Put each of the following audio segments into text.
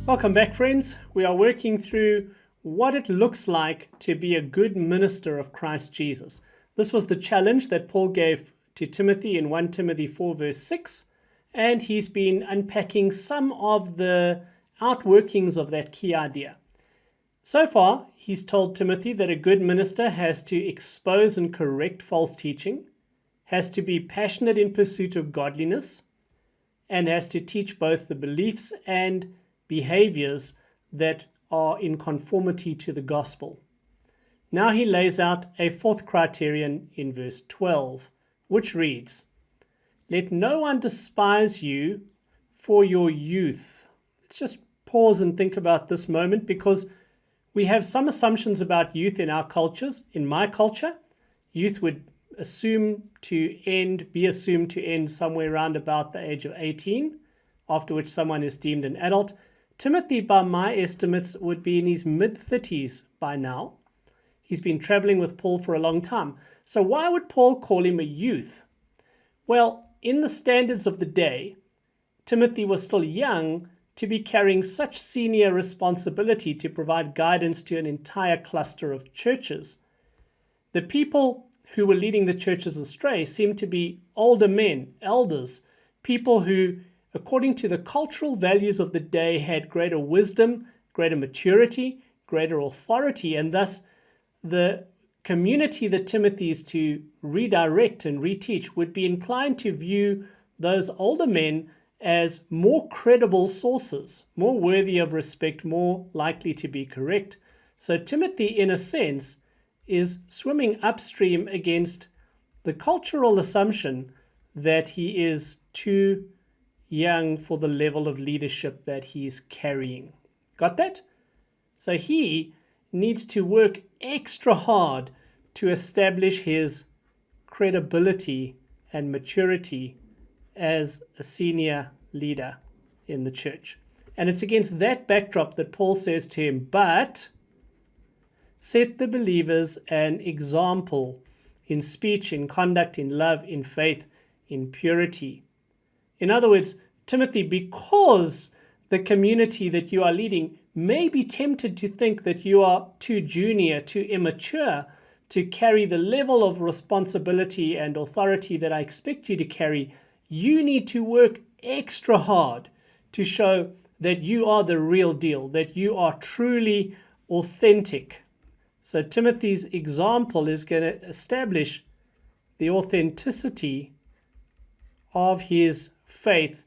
Welcome back, friends. We are working through what it looks like to be a good minister of Christ Jesus. This was the challenge that Paul gave to Timothy in 1 Timothy 4 verse 6, and he's been unpacking some of the outworkings of that key idea. So far, he's told Timothy that a good minister has to expose and correct false teaching, has to be passionate in pursuit of godliness, and has to teach both the beliefs and behaviors that are in conformity to the gospel. Now he lays out a fourth criterion in verse 12, which reads, "Let no one despise you for your youth." Let's just pause and think about this moment, because we have some assumptions about youth in our cultures. In my culture, youth would be assumed to end somewhere around about the age of 18, after which someone is deemed an adult. Timothy, by my estimates, would be in his mid-30s by now. He's been traveling with Paul for a long time. So why would Paul call him a youth? Well, in the standards of the day, Timothy was still young to be carrying such senior responsibility to provide guidance to an entire cluster of churches. The people who were leading the churches astray seemed to be older men, elders, people who, according to the cultural values of the day, had greater wisdom, greater maturity, greater authority, and thus the community that Timothy is to redirect and reteach would be inclined to view those older men as more credible sources, more worthy of respect, more likely to be correct. So Timothy, in a sense, is swimming upstream against the cultural assumption that he is too young for the level of leadership that he's carrying. Got that? So he needs to work extra hard to establish his credibility and maturity as a senior leader in the church. And it's against that backdrop that Paul says to him, "But set the believers an example in speech, in conduct, in love, in faith, in purity." In other words, Timothy, because the community that you are leading may be tempted to think that you are too junior, too immature to carry the level of responsibility and authority that I expect you to carry, you need to work extra hard to show that you are the real deal, that you are truly authentic. So Timothy's example is going to establish the authenticity of his faith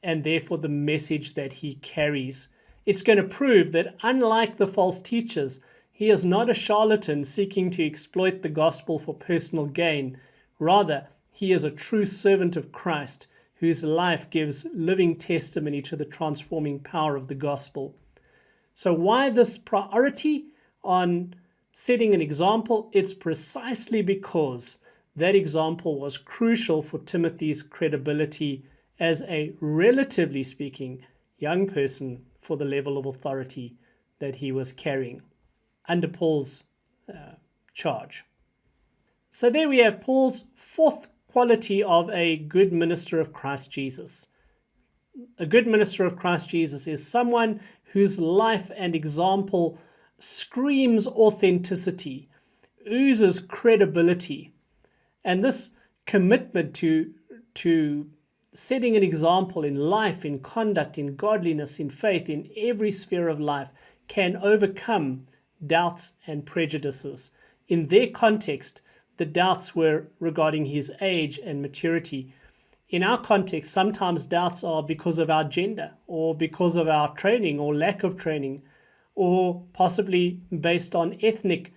and therefore the message that he carries. It's going to prove that, unlike the false teachers, he is not a charlatan seeking to exploit the gospel for personal gain. Rather, he is a true servant of Christ whose life gives living testimony to the transforming power of the gospel. So why this priority on setting an example? It's precisely because that example was crucial for Timothy's credibility as a, relatively speaking, young person for the level of authority that he was carrying under Paul's charge. So there we have Paul's fourth quality of a good minister of Christ Jesus. A good minister of Christ Jesus is someone whose life and example screams authenticity, oozes credibility. And this commitment to setting an example in life, in conduct, in godliness, in faith, in every sphere of life, can overcome doubts and prejudices. In their context, the doubts were regarding his age and maturity. In our context, sometimes doubts are because of our gender, or because of our training or lack of training, or possibly based on ethnic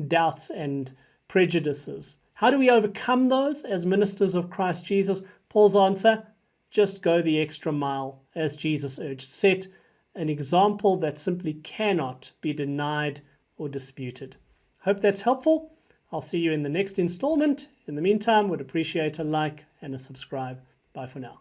doubts and prejudices. How do we overcome those as ministers of Christ Jesus? Paul's answer: just go the extra mile, as Jesus urged. Set an example that simply cannot be denied or disputed. Hope that's helpful. I'll see you in the next installment. In the meantime, would appreciate a like and a subscribe. Bye for now.